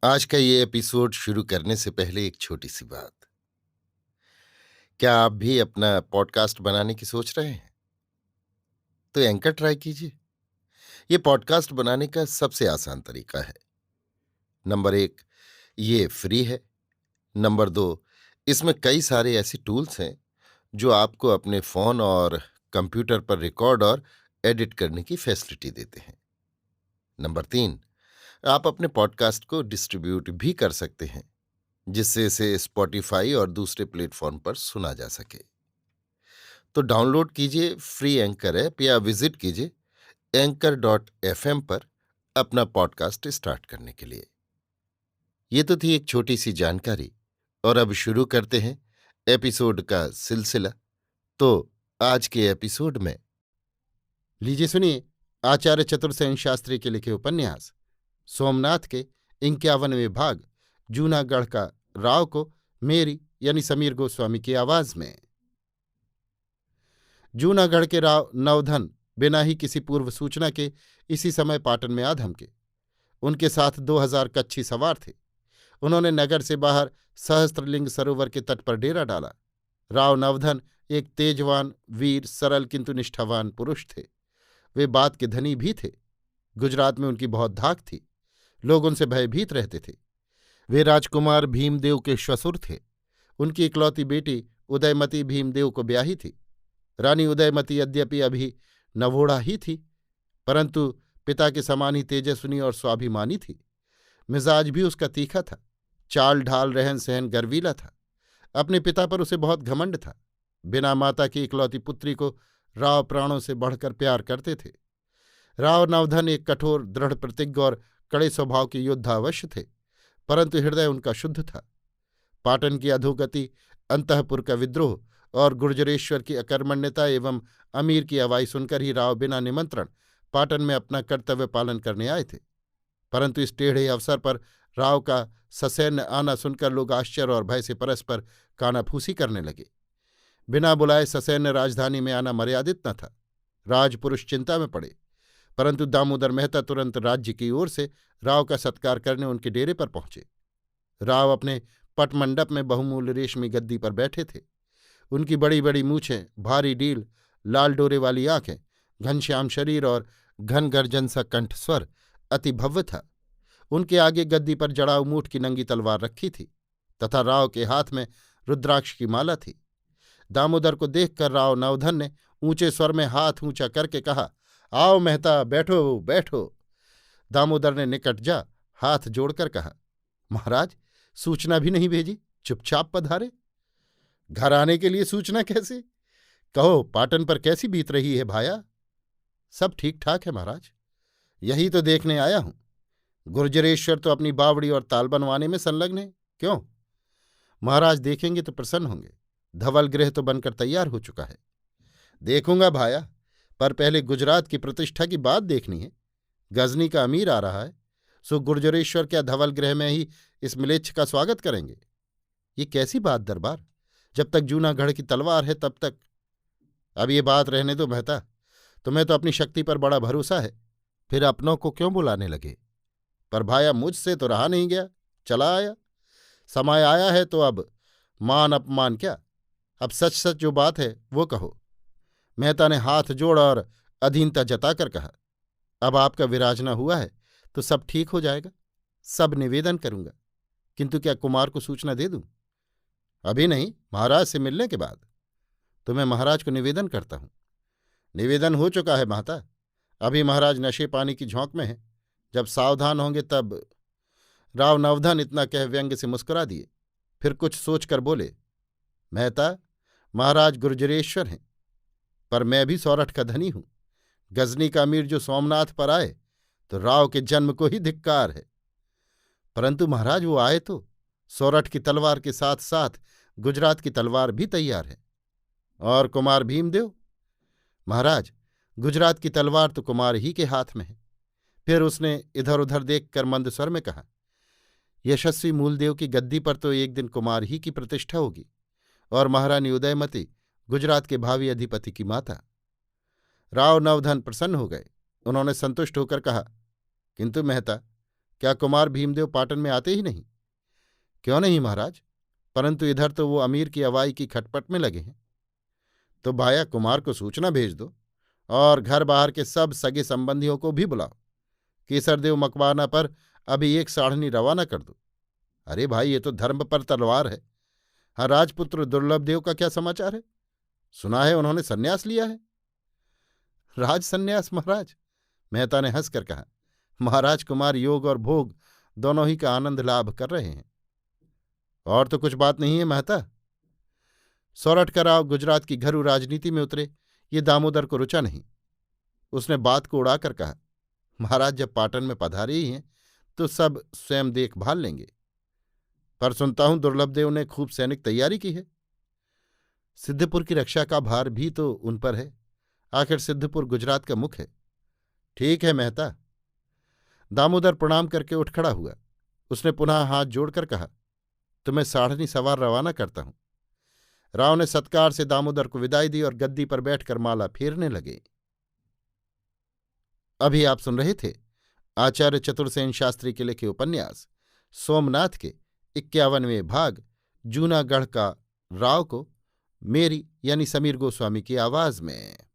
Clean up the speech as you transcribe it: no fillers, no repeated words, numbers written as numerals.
आज का ये एपिसोड शुरू करने से पहले एक छोटी सी बात। क्या आप भी अपना पॉडकास्ट बनाने की सोच रहे हैं? तो एंकर ट्राई कीजिए। ये पॉडकास्ट बनाने का सबसे आसान तरीका है। नंबर 1, ये फ्री है। नंबर 2, इसमें कई सारे ऐसे टूल्स हैं जो आपको अपने फोन और कंप्यूटर पर रिकॉर्ड और एडिट करने की फैसिलिटी देते हैं। नंबर 3, आप अपने पॉडकास्ट को डिस्ट्रीब्यूट भी कर सकते हैं, जिससे इसे स्पॉटिफाई और दूसरे प्लेटफॉर्म पर सुना जा सके। तो डाउनलोड कीजिए फ्री एंकर ऐप या विजिट कीजिए anchor.fm पर अपना पॉडकास्ट स्टार्ट करने के लिए। ये तो थी एक छोटी सी जानकारी, और अब शुरू करते हैं एपिसोड का सिलसिला। तो आज के एपिसोड में लीजिए सुनिए आचार्य चतुर्सेन शास्त्री के लिखे उपन्यास सोमनाथ के 51वें भाग जूनागढ़ का राव को मेरी यानी समीर गोस्वामी की आवाज में। जूनागढ़ के राव नवधन बिना ही किसी पूर्व सूचना के इसी समय पाटन में आ धमके। उनके साथ 2000 कच्छी सवार थे। उन्होंने नगर से बाहर सहस्त्रलिंग सरोवर के तट पर डेरा डाला। राव नवधन एक तेजवान वीर सरल किंतु निष्ठावान पुरुष थे। वे बात के धनी भी थे। गुजरात में उनकी बहुत धाक थी। लोग उनसे भयभीत रहते थे। वे राजकुमार भीमदेव के श्वशुर थे। उनकी इकलौती बेटी उदयमती भीमदेव को ब्याही थी। रानी उदयमती यद्यपि अभी नवोढ़ा ही थी, परंतु पिता के समान ही तेजस्विनी और स्वाभिमानी थी। मिजाज भी उसका तीखा था। चाल ढाल रहन सहन गर्वीला था। अपने पिता पर उसे बहुत घमंड था। बिना माता की इकलौती पुत्री को राव प्राणों से बढ़कर प्यार करते थे। राव नवधन एक कठोर दृढ़ प्रतिज्ञ और कड़े स्वभाव के योद्धा अवश्य थे, परंतु हृदय उनका शुद्ध था। पाटन की अधोगति, अंतःपुर का विद्रोह और गुर्जरेश्वर की अकर्मण्यता एवं अमीर की अवाई सुनकर ही राव बिना निमंत्रण पाटन में अपना कर्तव्य पालन करने आए थे। परंतु इस टेढ़े अवसर पर राव का ससैन्य आना सुनकर लोग आश्चर्य और भय से परस्पर कानाफूसी करने लगे। बिना बुलाए ससैन्य राजधानी में आना मर्यादित न था। राजपुरुष चिंता में पड़े, परंतु दामोदर मेहता तुरंत राज्य की ओर से राव का सत्कार करने उनके डेरे पर पहुंचे। राव अपने पटमंडप में बहुमूल्य रेशमी गद्दी पर बैठे थे। उनकी बड़ी बड़ी मूछें, भारी डील, लाल डोरे वाली आंखें, घनश्याम शरीर और घन गर्जन सा कंठस्वर अति भव्य था। उनके आगे गद्दी पर जड़ाऊ मूठ की नंगी तलवार रखी थी तथा राव के हाथ में रुद्राक्ष की माला थी। दामोदर को देखकर राव नवधन ने ऊंचे स्वर में हाथ ऊंचा करके कहा, आओ मेहता, बैठो बैठो। दामोदर ने निकट जा हाथ जोड़कर कहा, महाराज, सूचना भी नहीं भेजी, चुपचाप पधारे। घर आने के लिए सूचना कैसे? कहो, पाटन पर कैसी बीत रही है भाया? सब ठीक ठाक है महाराज, यही तो देखने आया हूं। गुर्जरेश्वर तो अपनी बावड़ी और ताल बनवाने में संलग्न है। क्यों? महाराज देखेंगे तो प्रसन्न होंगे। धवल गृह तो बनकर तैयार हो चुका है। देखूंगा भाया, पर पहले गुजरात की प्रतिष्ठा की बात देखनी है। गजनी का अमीर आ रहा है, सो गुर्जरेश्वर क्या धवल गृह में ही इस मिलेच्छ का स्वागत करेंगे? ये कैसी बात दरबार? जब तक जूनागढ़ की तलवार है तब तक। अब ये बात रहने दो मेहता, तुम्हें तो अपनी शक्ति पर बड़ा भरोसा है, फिर अपनों को क्यों बुलाने लगे? पर भाया, मुझसे तो रहा नहीं गया, चला आया। समय आया है तो अब मान अपमान क्या? अब सच सच जो बात है वो कहो। मेहता ने हाथ जोड़ और अधीनता जताकर कहा, अब आपका विराजना हुआ है तो सब ठीक हो जाएगा। सब निवेदन करूंगा, किंतु क्या कुमार को सूचना दे दूं? अभी नहीं, महाराज से मिलने के बाद। तो मैं महाराज को निवेदन करता हूं। निवेदन हो चुका है महता। अभी महाराज नशे पानी की झोंक में है, जब सावधान होंगे तब। राव नवधन इतना कह व्यंग्य से मुस्कुरा दिए, फिर कुछ सोचकर बोले, मेहता, महाराज गुर्जरेश्वर हैं, पर मैं भी सौरठ का धनी हूं। गजनी का अमीर जो सोमनाथ पर आए तो राव के जन्म को ही धिक्कार है। परंतु महाराज, वो आए तो सौरठ की तलवार के साथ साथ गुजरात की तलवार भी तैयार है। और कुमार भीमदेव? महाराज, गुजरात की तलवार तो कुमार ही के हाथ में है। फिर उसने इधर उधर देखकर मंद स्वर में कहा, यशस्वी मूलदेव की गद्दी पर तो एक दिन कुमार ही की प्रतिष्ठा होगी, और महारानी उदयमती गुजरात के भावी अधिपति की माता। राव नवधन प्रसन्न हो गए। उन्होंने संतुष्ट होकर कहा, किंतु मेहता, क्या कुमार भीमदेव पाटन में आते ही नहीं? क्यों नहीं महाराज, परंतु इधर तो वो अमीर की अवाई की खटपट में लगे हैं। तो भाया कुमार को सूचना भेज दो और घर बाहर के सब सगे संबंधियों को भी बुलाओ। केसरदेव मकवाना पर अभी एक साढ़नी रवाना कर दो। अरे भाई, ये तो धर्म पर तलवार है। हाँ, राजपुत्र दुर्लभदेव का क्या समाचार है? सुना है उन्होंने संन्यास लिया है। राज संन्यास महाराज? मेहता ने हंसकर कहा। महाराज कुमार योग और भोग दोनों ही का आनंद लाभ कर रहे हैं। और तो कुछ बात नहीं है मेहता। सोरठ का राव गुजरात की घरू राजनीति में उतरे, ये दामोदर को रुचा नहीं। उसने बात को उड़ाकर कहा, महाराज जब पाटन में पधारे ही हैं तो सब स्वयं देखभाल लेंगे। पर सुनता हूं दुर्लभदेव ने खूब सैनिक तैयारी की है। सिद्धपुर की रक्षा का भार भी तो उन पर है। आखिर सिद्धपुर गुजरात का मुख है। ठीक है मेहता। दामोदर प्रणाम करके उठ खड़ा हुआ। उसने पुनः हाथ जोड़कर कहा, तो मैं साढ़नी सवार रवाना करता हूं। राव ने सत्कार से दामोदर को विदाई दी और गद्दी पर बैठकर माला फेरने लगे। अभी आप सुन रहे थे आचार्य चतुर्सेन शास्त्री के लिखे उपन्यास सोमनाथ के 51वें भाग जूनागढ़ का राव को मेरी यानी समीर गोस्वामी की आवाज में।